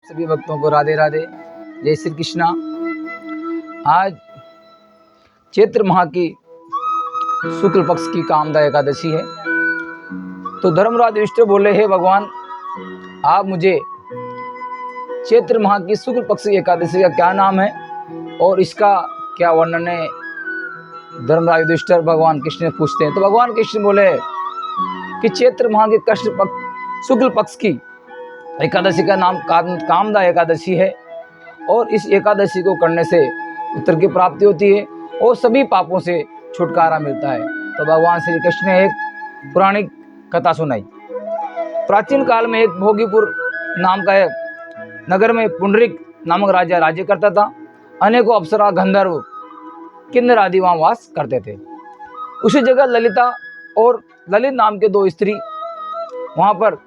सभी भक्तों को राधे राधे, जय श्री कृष्णा। आज चैत्र माह की शुक्ल पक्ष की कामदा एकादशी है। तो धर्मराज युधिष्ठिर बोले, हे भगवान, आप मुझे चैत्र माह की शुक्ल पक्ष की एकादशी का क्या नाम है और इसका क्या वर्णन है। धर्मराज युधिष्ठिर भगवान कृष्ण पूछते हैं। तो भगवान कृष्ण बोले कि चैत्र माह की शुक्ल पक्ष की एकादशी का नाम कामदा एकादशी है और इस एकादशी को करने से उत्तर की प्राप्ति होती है और सभी पापों से छुटकारा मिलता है। तो भगवान श्री कृष्ण ने एक पौराणिक कथा सुनाई। प्राचीन काल में एक भोगीपुर नाम का एक नगर में पुंडरीक नामक राजा राज्य करता था। अनेकों अप्सरा, गंधर्व, किन्नर आदि वहाँ वास करते थे। उसी जगह ललिता और ललित नाम के दो स्त्री वहाँ पर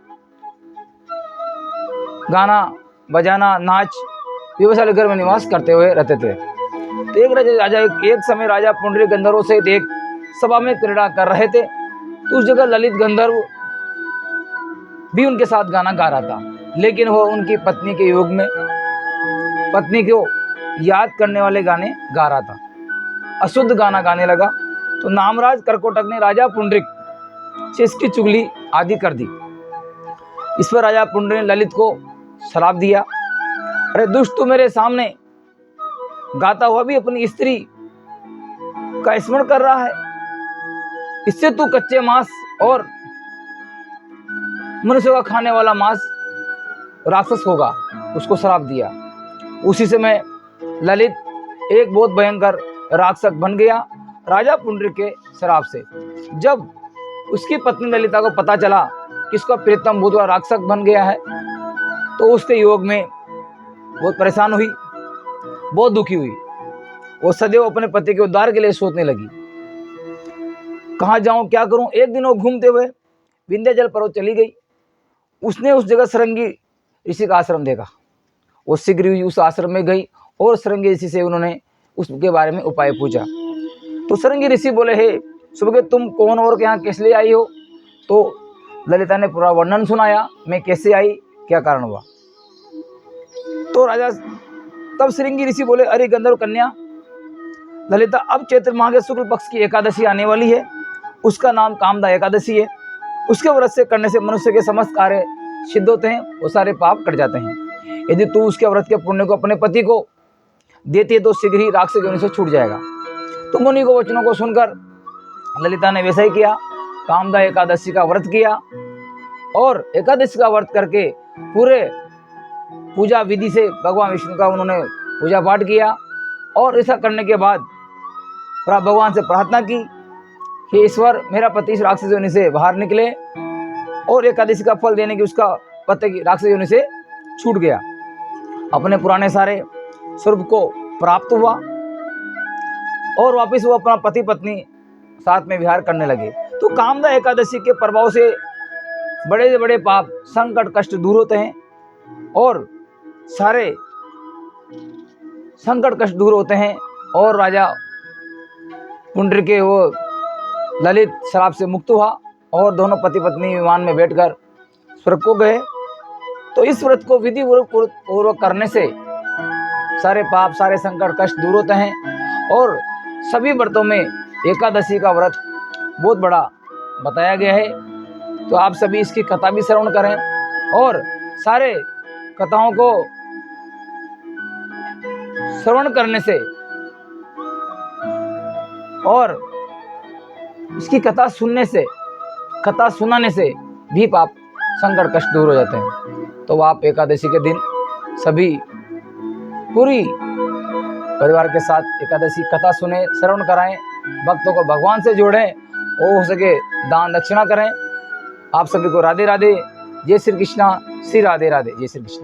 गाना बजाना, नाच, व्यवसाय घर में निवास करते हुए रहते थे। तो एक समय राजा पुंडरीक गंधर्वों से एक सभा में क्रीड़ा कर रहे थे। तो उस जगह ललित गंधर्व भी उनके साथ गाना गा रहा था, लेकिन वो उनकी पत्नी के योग में पत्नी को याद करने वाले गाने गा रहा था, अशुद्ध गाना गाने लगा। तो नामराज कर्कोटक ने राजा पुंडरीक से इसकी चुगली आदि कर दी। इस पर राजा पुंडरीक ने ललित को श्राप दिया, अरे दुष्ट, तू मेरे सामने गाता हुआ भी अपनी स्त्री का स्मरण कर रहा है, इससे तू कच्चे मांस और मनुष्य का खाने वाला मांस राक्षस होगा। उसको श्राप दिया। उसी समय ललित एक बहुत भयंकर राक्षस बन गया राजा पुंडरीक के श्राप से। जब उसकी पत्नी ललिता को पता चला कि इसका प्रीतम भूत राक्षस बन गया है, तो उसके योग में बहुत परेशान हुई, बहुत दुखी हुई। वो सदैव अपने पति के उद्धार के लिए सोचने लगी, कहाँ जाऊं, क्या करूं। एक दिन वो घूमते हुए विंध्याचल पर्वत चली गई। उसने उस जगह सरंगी ऋषि का आश्रम देखा। वो शीघ्र ही उस आश्रम में गई और सरंगी ऋषि से उन्होंने उसके बारे में उपाय पूछा। तो सरंगी ऋषि बोले, हे सुबह, तुम कौन और यहाँ किस लिए आई हो। तो ललिता ने पूरा वर्णन सुनाया, मैं कैसे आई, क्या कारण हुआ। तो राजा तब श्रृंगी ऋषि बोले, अरे गंधर्व कन्या ललिता, अब चैत्र माह के शुक्ल पक्ष की एकादशी आने वाली है, उसका नाम कामदा एकादशी है। उसके व्रत से करने से मनुष्य के समस्त कार्य सिद्ध होते हैं, वो सारे पाप कट जाते हैं। यदि तू उसके व्रत के पुण्य को अपने पति को देती है तो शीघ्र ही राक्षस योनि से छूट जाएगा। तो मुनि को वचनों को सुनकर ललिता ने वैसा ही किया, कामदा एकादशी का व्रत किया और एकादशी का व्रत करके पूरे पूजा विधि से भगवान विष्णु का उन्होंने पूजा पाठ किया। और ऐसा करने के बाद भगवान से प्रार्थना की कि ईश्वर, मेरा पति इस राक्षस योनि से बाहर निकले और एकादशी का फल देने की उसका पति राक्षस योनि से छूट गया, अपने पुराने सारे स्वरूप को प्राप्त हुआ और वापस वो अपना पति पत्नी साथ में विहार करने लगे। तो कामदा एकादशी के प्रभाव से बड़े से बड़े पाप, संकट, कष्ट दूर होते हैं और सारे संकट कष्ट दूर होते हैं। और राजा पुंडरीक के वो ललित श्राप से मुक्त हुआ और दोनों पति पत्नी विमान में बैठकर स्वर्ग को गए। तो इस व्रत को विधि पूर्वक करने से सारे पाप, सारे संकट कष्ट दूर होते हैं और सभी व्रतों में एकादशी का व्रत बहुत बड़ा बताया गया है। तो आप सभी इसकी कथा भी श्रवण करें और सारे कथाओं को श्रवण करने से और इसकी कथा सुनने से, कथा सुनाने से भी पाप, संकट, कष्ट दूर हो जाते हैं। तो आप एकादशी के दिन सभी पूरी परिवार के साथ एकादशी कथा सुने, श्रवण कराएं, भक्तों को भगवान से जोड़ें और हो सके दान दक्षिणा करें। आप सभी को राधे राधे, जय श्री कृष्णा, श्री राधे राधे, जय श्री कृष्ण।